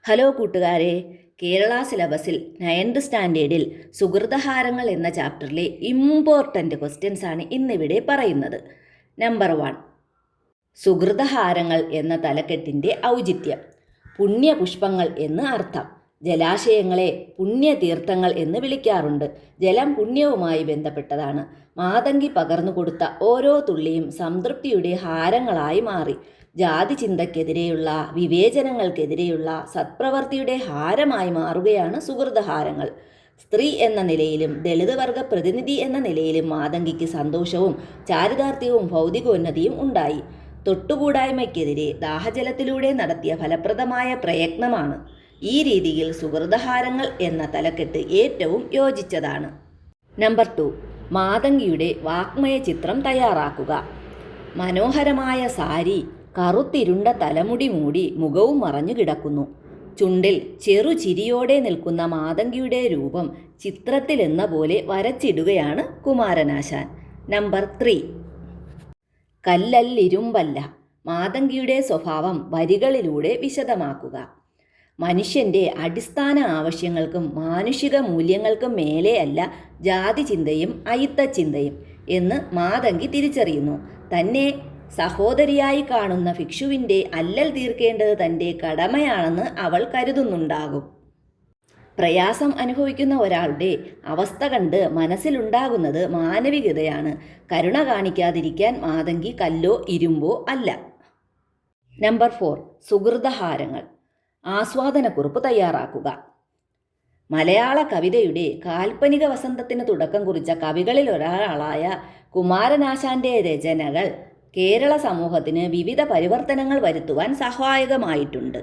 Hello കൂട്ടുകാരെ, കേരള സിലബസിൽ 9th സ്റ്റാൻഡേർഡിൽ സുകൃതഹാരങ്ങൾ എന്ന ചാപ്റ്ററിലെ ഇമ്പോർട്ടൻ്റ് ക്വസ്റ്റ്യൻസ് ആണ് ഇന്നിവിടെ പറയുന്നത്. നമ്പർ 1, സുകൃതഹാരങ്ങൾ എന്ന തലക്കെട്ടിൻ്റെ ഔചിത്യം. പുണ്യപുഷ്പങ്ങൾ എന്ന് അർത്ഥം. ജലാശയങ്ങളെ പുണ്യതീർത്ഥങ്ങൾ എന്ന് വിളിക്കാറുണ്ട്. ജലം പുണ്യവുമായി ബന്ധപ്പെട്ടതാണ്. മാതങ്കി പകർന്നു കൊടുത്ത ഓരോ തുള്ളിയും സംതൃപ്തിയുടെ ഹാരങ്ങളായി മാറി. ജാതി ചിന്തയ്ക്കെതിരെയുള്ള, വിവേചനങ്ങൾക്കെതിരെയുള്ള സത്പ്രവൃത്തിയുടെ ഹാരമായി മാറുകയാണ് സുകൃതഹാരങ്ങൾ. സ്ത്രീ എന്ന നിലയിലും ദളിത് വർഗ പ്രതിനിധി എന്ന നിലയിലും മാതങ്കിക്ക് സന്തോഷവും ചാരിതാർത്ഥ്യവും ഭൗതികോന്നതിയും ഉണ്ടായി. തൊട്ടുകൂടായ്മയ്ക്കെതിരെ ദാഹജലത്തിലൂടെ നടത്തിയ ഫലപ്രദമായ പ്രയത്നമാണ്. ഈ രീതിയിൽ സുകൃതഹാരങ്ങൾ എന്ന തലക്കെട്ട് ഏറ്റവും യോജിച്ചതാണ്. നമ്പർ 2, മാതങ്കിയുടെ വാഗ്മയ ചിത്രം തയ്യാറാക്കുക. മനോഹരമായ സാരി, കറുത്തിരുണ്ട തലമുടി മൂടി മുഖവും മറഞ്ഞു കിടക്കുന്നു. ചുണ്ടിൽ ചെറുചിരിയോടെ നിൽക്കുന്ന മാതങ്കിയുടെ രൂപം ചിത്രത്തിലെന്ന പോലെ വരച്ചിടുകയാണ് കുമാരനാശാൻ. നമ്പർ 3, കല്ലല്ലിരുമ്പല്ല. മാതങ്കിയുടെ സ്വഭാവം വരികളിലൂടെ വിശദമാക്കുക. മനുഷ്യൻ്റെ അടിസ്ഥാന ആവശ്യങ്ങൾക്കും മാനുഷിക മൂല്യങ്ങൾക്കും മേലെയല്ല ജാതി ചിന്തയും അയിത്തച്ചിന്തയും എന്ന് മാതങ്കി തിരിച്ചറിയുന്നു. തന്നെ സഹോദരിയായി കാണുന്ന ഭിക്ഷുവിൻ്റെ അല്ലൽ തീർക്കേണ്ടത് തൻ്റെ കടമയാണെന്ന് അവൾ കരുതുന്നുണ്ടാകും. പ്രയാസം അനുഭവിക്കുന്ന ഒരാളുടെ അവസ്ഥ കണ്ട് മനസ്സിലുണ്ടാകുന്നത് മാനവികതയാണ്. കരുണ കാണിക്കാതിരിക്കാൻ മാതങ്കി കല്ലോ ഇരുമ്പോ അല്ല. നമ്പർ 4, സുകൃതഹാരങ്ങൾ. ആസ്വാദനക്കുറിപ്പ് തയ്യാറാക്കുക. മലയാള കവിതയുടെ കാൽപ്പനിക വസന്തത്തിന് തുടക്കം കുറിച്ച കവികളിൽ ഒരാളായ കുമാരനാശാൻ്റെ രചനകൾ കേരള സമൂഹത്തിന് വിവിധ പരിവർത്തനങ്ങൾ വരുത്തുവാൻ സഹായകമായിട്ടുണ്ട്.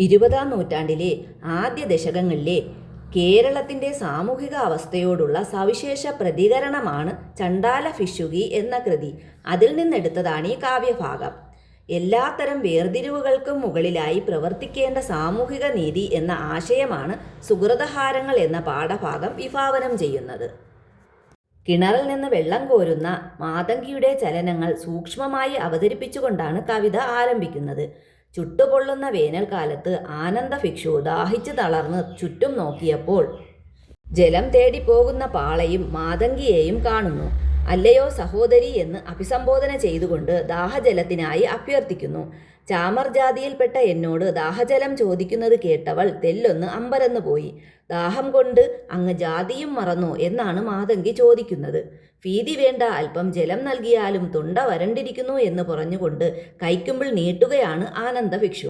20ാം നൂറ്റാണ്ടിലെ ആദ്യ ദശകങ്ങളിലെ കേരളത്തിൻ്റെ സാമൂഹിക അവസ്ഥയോടുള്ള സവിശേഷ പ്രതികരണമാണ് ചണ്ടാല ഭിക്ഷുകി എന്ന കൃതി. അതിൽ നിന്നെടുത്തതാണ് ഈ കാവ്യഭാഗം. എല്ലാത്തരം വേർതിരിവുകൾക്കും മുകളിലായി പ്രവർത്തിക്കേണ്ട സാമൂഹിക നീതി എന്ന ആശയമാണ് സുകൃതഹാരങ്ങൾ എന്ന പാഠഭാഗം വിഭാവനം ചെയ്യുന്നത്. കിണറിൽ നിന്ന് വെള്ളം കോരുന്ന മാതങ്കിയുടെ ചലനങ്ങൾ സൂക്ഷ്മമായി അവതരിപ്പിച്ചുകൊണ്ടാണ് കവിത ആരംഭിക്കുന്നത്. ചുട്ടുപൊള്ളുന്ന വേനൽക്കാലത്ത് ആനന്ദ ഭിക്ഷു ദാഹിച്ചു തളർന്ന് ചുറ്റും നോക്കിയപ്പോൾ ജലം തേടി പോകുന്ന പാളയും മാതങ്കിയെയും കാണുന്നു. അല്ലയോ സഹോദരി എന്ന് അഭിസംബോധന ചെയ്തുകൊണ്ട് ദാഹജലത്തിനായി അഭ്യർത്ഥിക്കുന്നു. ചാമർ ജാതിയിൽപ്പെട്ട എന്നോട് ദാഹജലം ചോദിക്കുന്നത് കേട്ടവൾ തെല്ലൊന്ന് അമ്പരന്നു പോയി. ദാഹം കൊണ്ട് അങ്ങ് ജാതിയും മറന്നോ എന്നാണ് മാതങ്കി ചോദിക്കുന്നത്. ഭീതി വേണ്ട, അല്പം ജലം നൽകിയാലും തൊണ്ട വരണ്ടിരിക്കുന്നു എന്ന് പറഞ്ഞുകൊണ്ട് കൈക്കുമ്പിൾ നീട്ടുകയാണ് ആനന്ദ ഭിക്ഷു.